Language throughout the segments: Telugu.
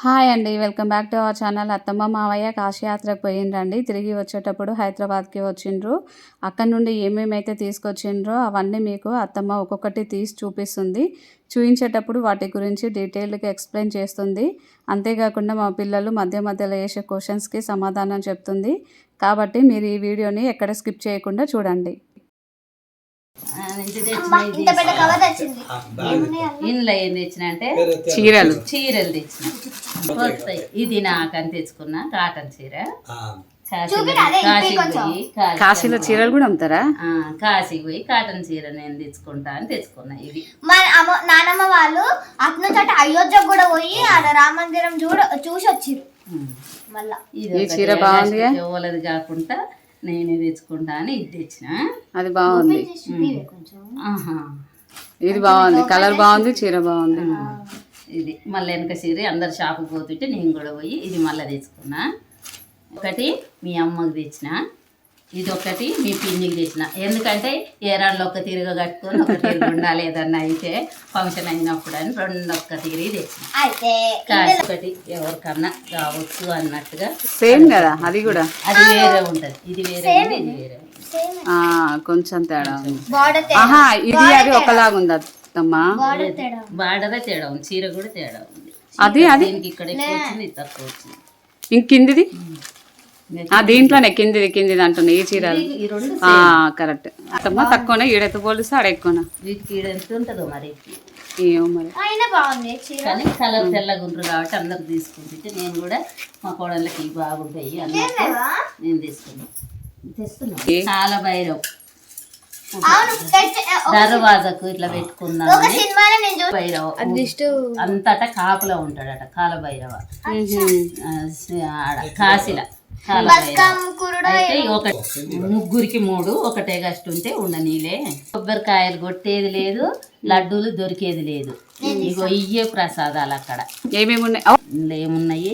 హాయ్ అండి, welcome back to our channel. అత్తమ్మ మావయ్య కాశీయాత్రకు పోయిండ్రండి. తిరిగి వచ్చేటప్పుడు హైదరాబాద్కి వచ్చిండ్రు. అక్కడ నుండి ఏమేమైతే తీసుకొచ్చిండ్రో అవన్నీ మీకు అత్తమ్మ ఒక్కొక్కటి తీసి చూపిస్తుంది. చూపించేటప్పుడు వాటి గురించి డీటెయిల్గా ఎక్స్ప్లెయిన్ చేస్తుంది. అంతేకాకుండా మా పిల్లలు మధ్య మధ్యలో వేసే క్వశ్చన్స్కి సమాధానం చెప్తుంది. కాబట్టి మీరు ఈ వీడియోని ఎక్కడ స్కిప్ చేయకుండా చూడండి. ఇంట్లో ఏం తెచ్చిన అంటే చీరలు తెచ్చిన. ఇది నాకని తెచ్చుకున్నా కాటన్ చీర. కాశీలో చీరలు కూడా అమ్ముతారా? కాశీకి పోయి కాటన్ చీర నేను తెచ్చుకుంటా అని తెచ్చుకున్నా. ఇది నానమ్మ వాళ్ళు అట్ను చోట అయోధ్య కూడా పోయి ఆడ రామ మందిరం చూసి వచ్చిర్రు. మళ్ళా ఈ చీర బాగుంది, ఎవరిది కాకుండా నేనే తెచ్చుకుంటా అని ఇది తెచ్చిన. అది బాగుంది. ఇది బాగుంది, కలర్ బాగుంది, చీర బాగుంది. ఇది మళ్ళీ వెనక చీర అందరు షాపుకి పోతుంటే నేను కూడా పోయి ఇది మళ్ళీ తెచ్చుకున్నా. ఒకటి మీ అమ్మకి తెచ్చిన, ఇది ఒకటి మీ పిన్నికి తెచ్చిన. ఎందుకంటే ఏరాళ్ళు ఒక్క తీరుగ కట్టుకొని ఒక తీరుగా ఉండాలి ఏదన్నా అయితే ఫంక్షన్ అయినప్పుడు అని రెండు ఒక్క తీరి తెచ్చిన. ఒకటి ఎవరికన్నా కావచ్చు అన్నట్టుగా సేమ్ కదా, అది కూడా అది వేరే ఉంటది. ఇది వేరే ఉంది, ఇది వేరే కొంచెం తేడా ఉంది. ఇది అది ఒకలాగా ఉంది అత్తమ్మా. బార్డరే తేడా ఉంది, చీర కూడా తేడా ఉంది. అది అది ఇక్కడ ఎక్కువ వచ్చింది, ఇది తక్కువ వచ్చింది. ఇంకిందిది దీంట్లోనే కిందిది అంటున్నా. ఈ చీరలు కరెక్ట్ అత్తమ్మ. తక్కువనే ఈడెత్తు పోలిస్తే ఆడ ఎక్కువనా? వీటికి ఈడెంత ఉంటుందో మరి, ఏమో మరి. కానీ కలర్ తెల్లగా ఉంటారు కాబట్టి అందరు తీసుకుంటుంటే నేను కూడా మా కోడళ్ళకి బాగుంటాయి అన్నట్టు నేను తెస్తున్నా. చాలా భైరవ్ దర్వాజకు ఇట్లా పెట్టుకున్నాను. భైరవ అంతటా కాపులో ఉంటాడట, కాల భైరవ కాశీల. అయితే ఒకటి ముగ్గురికి 3 ఒకటే గస్ట్ ఉంటే ఉండనీలే. కొబ్బరికాయలు కొట్టేది లేదు, లడ్డూలు దొరికేది లేదు. ఇగో ఇయ్యే ప్రసాదాలు అక్కడ ఏమున్నాయి?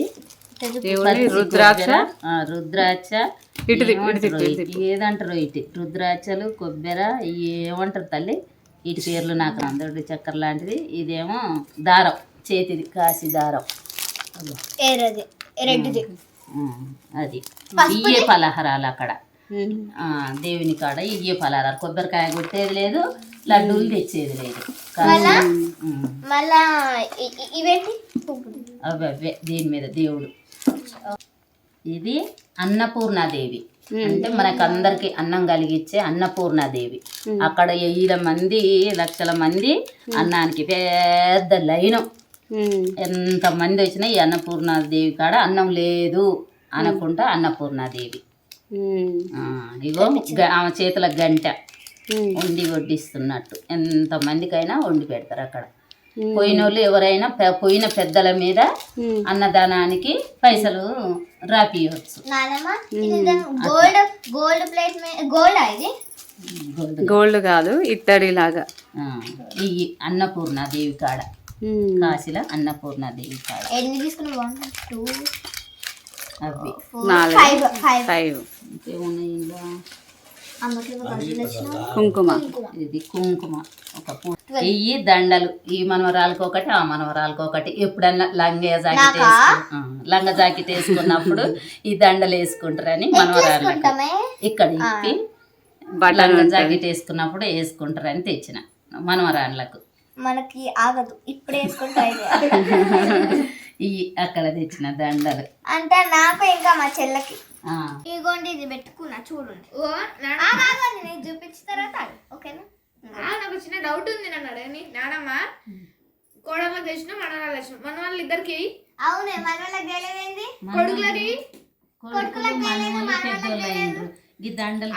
రుద్రాక్ష ఏదంటారు ఇటు రుద్రాక్షలు, కొబ్బెర, ఏమంటారు తల్లి ఇటు పేర్లు నాకు అందరి చక్కెర లాంటిది. ఇదేమో దారం, చేతిది కాశీ దారం. అది ఇయ్యే పలహారాలు అక్కడ దేవుని కాడ ఇయ్యే పలహారాలు. కొబ్బరికాయ కొట్టేది లేదు, లడ్డూలు తెచ్చేది లేదు. అవే దీని మీద దేవుడు. ఇది అన్నపూర్ణాదేవి అంటే మనకు అందరికి అన్నం కలిగించే అన్నపూర్ణాదేవి. అక్కడ 1,000 మంది 1,00,000 మంది అన్నానికి పెద్ద లైను. ఎంత మంది వచ్చినా ఈ అన్నపూర్ణాదేవి కాడ అన్నం లేదు అనుకుంటా అన్నపూర్ణాదేవి. ఇగో ఆమె చేతుల గంట వండి వడ్డిస్తున్నట్టు ఎంతమందికైనా వండి పెడతారు అక్కడ. పోయిన వాళ్ళు ఎవరైనా పోయిన పెద్దల మీద అన్నదానానికి పైసలు రాపియవచ్చు. గోల్డ్ కాదు, ఇత్తడి లాగా. ఈ అన్నపూర్ణాదేవి కాడ కాశీల అన్నపూర్ణాదేవి కాడ అవి 5 కుంకుమ. ఇది కుంకుమ ఒక ఇవి దండలు. ఈ మనవరాలకు ఒకటి, ఆ మనవరాలకు ఒకటి. ఎప్పుడన్నా లంగ జాకెట్ వేసుకున్నప్పుడు ఈ దండలు వేసుకుంటారని మనవరాళ్ళకి ఇక్కడ ఇప్పి లంగ జాకెట్ వేసుకున్నప్పుడు వేసుకుంటారని తెచ్చిన మనవరాళ్ళకు. మనకి ఆగదు, ఇప్పుడు వేసుకుంటా. ఈ అక్కడ తెచ్చిన దండలు అంటే నాకు ఇంకా మా చెల్లకి. ఇగోండి ఇది పెట్టుకున్నా చూడండి. నేను చూపించిన తర్వాత ఓకేనా? నాకు చిన్న డౌట్ ఉంది. నన్ను అడగని నానమ్మ కోడళ్ళకి తెచ్చిన మనవాళ్ళు తెచ్చిన మన వాళ్ళు ఇద్దరికి. అవునే మన వాళ్ళకి తెలియదేంది, కొడుకులకి ఈ దండలు.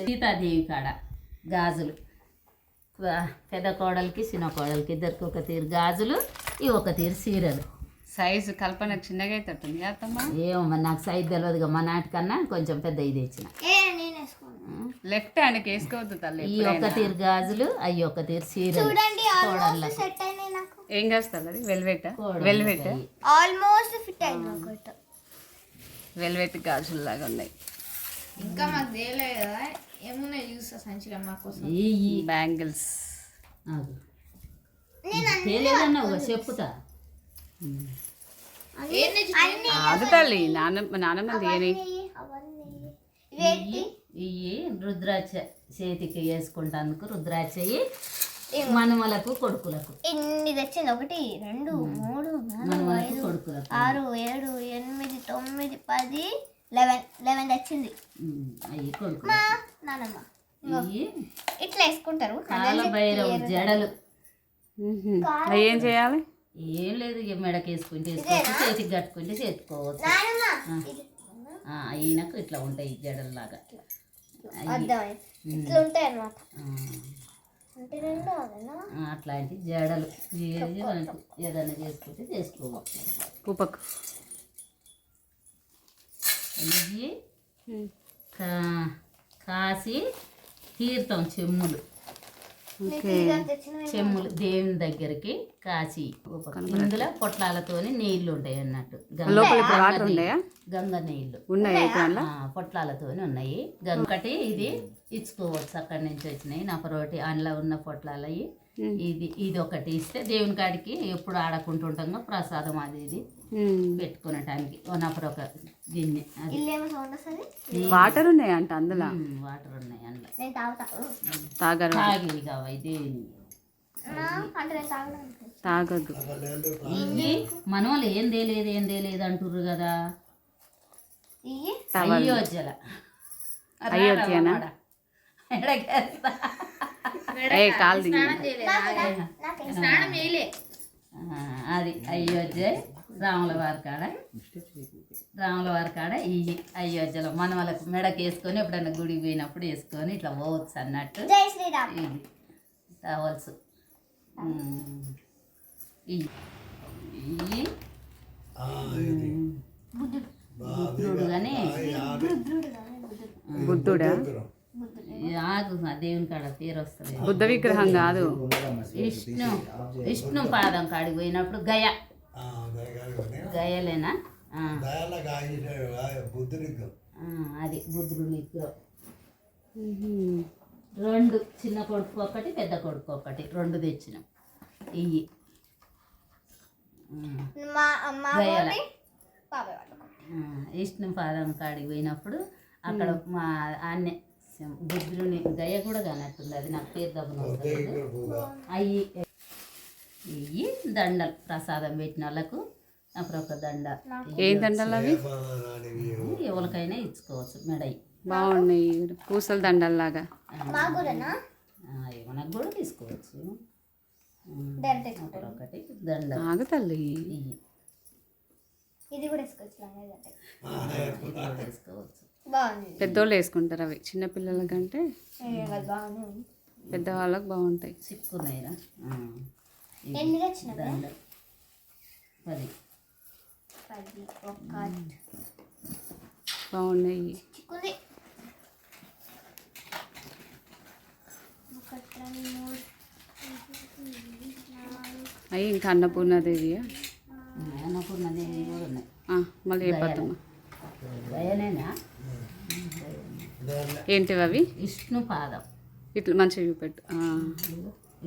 సీతాదేవి కాడ గాజులు. పెద్ద కోడలికి చిన్న కోడలికి ఇద్దరికి ఒక తీరు గాజులు, ఇవి ఒక తీరు చీరలు. సైజు కల్పన చిన్నగా అవుతుంది అత్తమ్మ. ఏమో మరి నాకు సైజు తెలియదుగా. మా నాటికన్నా కొంచెం పెద్ద ఇది ఇచ్చిన. లెఫ్ట్ హ్యాండ్కి వేసుకోవద్దు తల్లి. ఈ ఒక తీరు గాజులు, అవి ఒక తీరు చీరలు. ఏం చేస్తారు అది? వెల్వెట్ ఆల్మోస్ట్ ఫిట్ అయింది. వెల్వెట్ గాజులు లాగా ఉన్నాయి. ఇంకా మాకు తెలియదు ఏమున్నాయి చూస్తా సంచిలో మా కోసం. ఈ బ్యాంగిల్స్ తెలియదన్నా చెప్పుతా. ఏం తెచ్చినావు? అన్ని ఆగు తల్లి, నానమ్మ తీయని. అవన్నీ ఇవేంటి ఇవి రుద్రాక్ష చేతికి వేసుకుంటానికి రుద్రాక్ష మనమలకు కొడుకులకు ఎన్ని తెచ్చింది 1 2 3 4 మనమలకు 5 కొడుకులకు 6 7 8 9 10 11 తెచ్చింది అవి కొడుకు మా నానమ్మ ఇవి ఇట్లా వేసుకుంటారు కాలభైరవ జడలు. అవి ఏం చేయాలి? ఏం లేదు, ఇక మెడకి వేసుకుంటే వేసుకోవచ్చు, చేతికి కట్టుకుంటే చేతుకోవచ్చు. నానమ్మ ఇది అయినాక ఇట్లా ఉంటాయి ఈ జడల్లాగా. అర్థమైంది ఇట్లా ఉంటాయి అన్నమాట అంటే రెండు అదేనా అట్లాంటి జడలు ఏది మనకు ఏదైనా చేసుకుంటే చేసుకోవచ్చు. పూపకు. ఇవి కాసి తీర్థం చెమ్ములు. చెమ్ములు దేవుని దగ్గరికి కాచి ఇందులో పొట్లాలతోని నీళ్లు ఉంటాయి అన్నట్టు. లోపల ఇప్పుడు వాటర్ ఉన్నాయా? గంగ నీళ్లు ఉన్నాయా ఇప్పుడు? పొట్లాలతోని ఉన్నాయి. ఒకటి ఇది ఇచ్చుకోవచ్చు, అక్కడి నుంచి వచ్చినాయి నపరోటి అందులో ఉన్న పొట్లాలవి. ఇది ఒకటి ఇస్తే దేవుని కాడికి ఎప్పుడు ఆడకుంటుంటాం ప్రసాదం అది ఇది పెట్టుకునటానికి నపరొక గిన్నె. అది ఇల్లేమో సౌండ్ వస్తుంది వాటర్ ఉన్నాయంట అందులో. వాటర్ ఉన్నాయి అందులో. నేను తాగుతా తాగరు, తాగి కావాలి దేవుని అంటే నేను తాగడం తాగద్దు. ఇవి మనోళ్ళు ఏం తేలేదు అంటుర్రు కదా. ఇవి అయోధ్యల అయోధ్యనా? ఏ కాలు దిగు. స్నానం చేయలేదు, స్నానం చేయలే. అది అయోధ్య రాముల వారి కాడ ఇవి అయోధ్యలో మన వాళ్ళకు మెడకి వేసుకొని ఎప్పుడైనా గుడికి పోయినప్పుడు వేసుకొని ఇట్లా పోవచ్చు అన్నట్టు. జై శ్రీరామ్ ఇది టవల్స్. ఇవి బుద్ధుడు కానీ బుద్ధుడా? ఆగు, ఆ దేవుని కాడ పేరు వస్తుంది. బుద్ధ విగ్రహం కాదు. విష్ణు పాదం కాడికి పోయినప్పుడు గయలేనా? అది బుద్ధుడు విగ్రహం. 2 చిన్న కొడుకు ఒకటి పెద్ద కొడుకు ఒకటి 2 తెచ్చినాం. ఇవి గయల విష్ణు పాదం కాడికి పోయినప్పుడు అక్కడ మా ఆన్నే బుద్ధుని గయ కూడా కానట్టుంది, అది నాకు పేరు దబ్బున అవి ఇవి దండలు ప్రసాదం పెట్టిన వాళ్ళకు అప్పుడు ఒక దండ. ఏం దండలు అవి? ఎవరికైనా ఇచ్చుకోవచ్చు మెడయి. బాగున్నాయి, పూసల దండల్లాగా. మనకు కూడా తీసుకోవచ్చు. అప్పుడు ఒకటి దండ. ఆగు తల్లి. ఇవి ఇది కూడా వేసుకోవచ్చు వేసుకోవచ్చు. బాగుంది పెద్దోళ్ళు వేసుకుంటారు అవి, చిన్నపిల్లల కంటే బాగుంది పెద్దవాళ్ళకి బాగుంటాయి. చిక్కున్నాయిరా. ఎన్ని తెచ్చినా దండ 10 బాగున్నాయి. చిక్కుంది 1 2 3 అవి ఇంకా అన్నపూర్ణాదేవి. అన్నపూర్ణదేవి కూడా ఉన్నాయి. మళ్ళీ చెప్పద్దమ్మా. గయనేనా? ఏంటివి అవి? విష్ణు పాదం. ఇట్లా మంచిగా చూపెట్టు.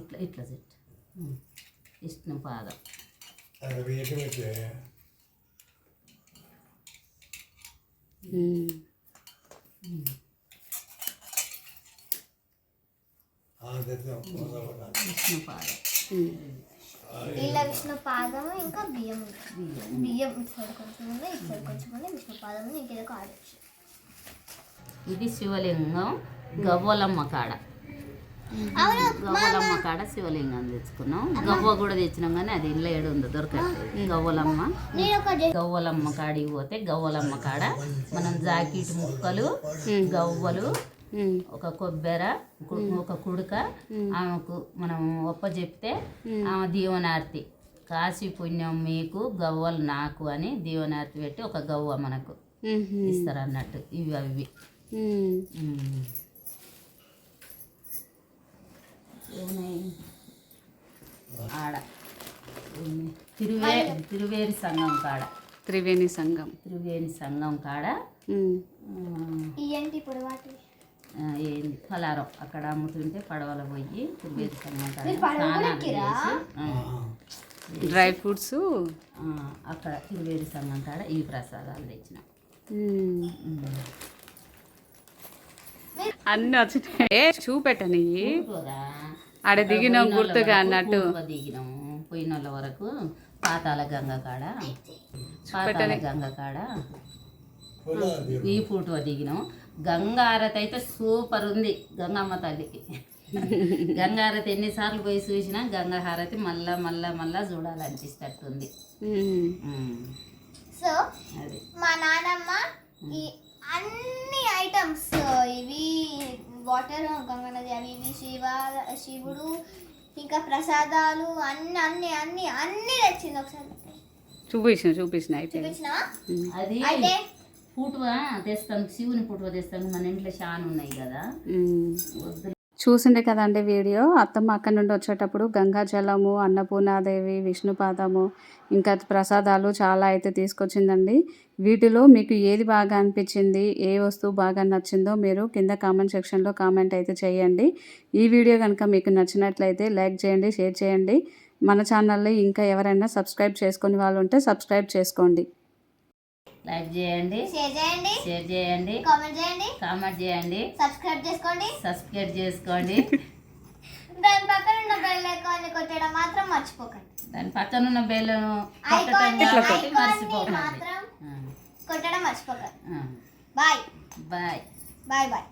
ఇట్లా ఇట్లా చెట్టు విష్ణు పాదం. విష్ణు పాదం. ఇలా విష్ణు పాదము ఇంకా బియ్యం ఇటు సైడ్ కొంచెం ఉంది, ఇటు సైడ్ కొంచెం ఉంది. విష్ణు పాదము ఇంకేదో ఆడచ్చు. ఇది శివలింగం గవ్వలమ్మ కాడ. గవ్వలమ్మ కాడ శివలింగం తెచ్చుకున్నాం. గవ్వ కూడా తెచ్చినాం కానీ అది ఇళ్ళ ఏడు ఉందో దొరకట్లేదు. గవ్వలమ్మ కాడికి పోతే గవ్వలమ్మ కాడ మనం జాకెట్ ముక్కలు, గవ్వలు, ఒక కొబ్బెర, ఒక కుడుక ఆమెకు మనం ఒప్ప చెప్తే ఆమె దీవనార్తి కాశీ పుణ్యం మీకు గవ్వలు నాకు అని దీవనార్తి పెట్టి ఒక గవ్వ మనకు ఇస్తారు అన్నట్టు. ఇవి అవి ఆడ తిరువేరి సంఘం కాడ. త్రివేణి సంఘం కాడ ఏంటి ఇప్పుడు వాటి ఏంది పలారం అక్కడ అమ్ముతుంటే పడవల పోయి తిరువేరి సంఘం కాడ డ్రై ఫ్రూట్స్. అక్కడ తిరువేది సంఘం కాడ ఈ ప్రసాదాలు తెచ్చిన. అన్నీ వచ్చినాయి చూపెట్టని కూడా ఆడ దిగినాం గుర్తుగా అన్నట్టు. దిగినాము పోయిన వాళ్ళ వరకు పాతాల గంగ కాడ ఈ ఫోటో దిగినాం. గంగారతి అయితే సూపర్ ఉంది గంగమ్మ తల్లికి. గంగారతి ఎన్నిసార్లు పోయి చూసినా గంగాహారతి మళ్ళా మళ్ళా మళ్ళా చూడాలనిపిస్తట్టుంది. సో అది మా నానమ్మ ఈ అన్ని ఐటమ్స్ ఇవి వాటర్ గంగా నది అవి ఇవి శివుడు ఇంకా ప్రసాదాలు అన్ని అన్ని అన్ని అన్ని తెచ్చింది. ఒకసారి చూపించిన అయితే చూపించినావా? అది అయితే పుటువ తెస్తాను, శివుని పుటువ తెస్తాను. మన ఇంట్లో చాలా ఉన్నాయి కదా. చూసిండే కదండి వీడియో. అత్తమ్మ అక్కడి నుండి వచ్చేటప్పుడు గంగాజలము, అన్నపూర్ణాదేవి, విష్ణుపాదము, ఇంకా ప్రసాదాలు చాలా అయితే తీసుకొచ్చిందండి. వీటిలో మీకు ఏది బాగా అనిపించింది, ఏ వస్తువు బాగా నచ్చిందో మీరు కింద కామెంట్ సెక్షన్లో కామెంట్ అయితే చేయండి. ఈ వీడియో కనుక మీకు నచ్చినట్లయితే లైక్ చేయండి, షేర్ చేయండి. మన ఛానల్ని ఇంకా ఎవరైనా సబ్స్క్రైబ్ చేసుకునే వాళ్ళు ఉంటే సబ్స్క్రైబ్ చేసుకోండి. లైక్ చేయండి, షేర్ చేయండి, కామెంట్ చేయండి, సబ్స్క్రైబ్ చేసుకోండి. దాని పక్కన ఉన్న బెల్ ఐకాన్ కొట్టడం మాత్రం మర్చిపోకండి. దాని పక్కన ఉన్న బెల్ మాత్రం కొట్టడం మర్చిపోకండి. Bye bye bye bye.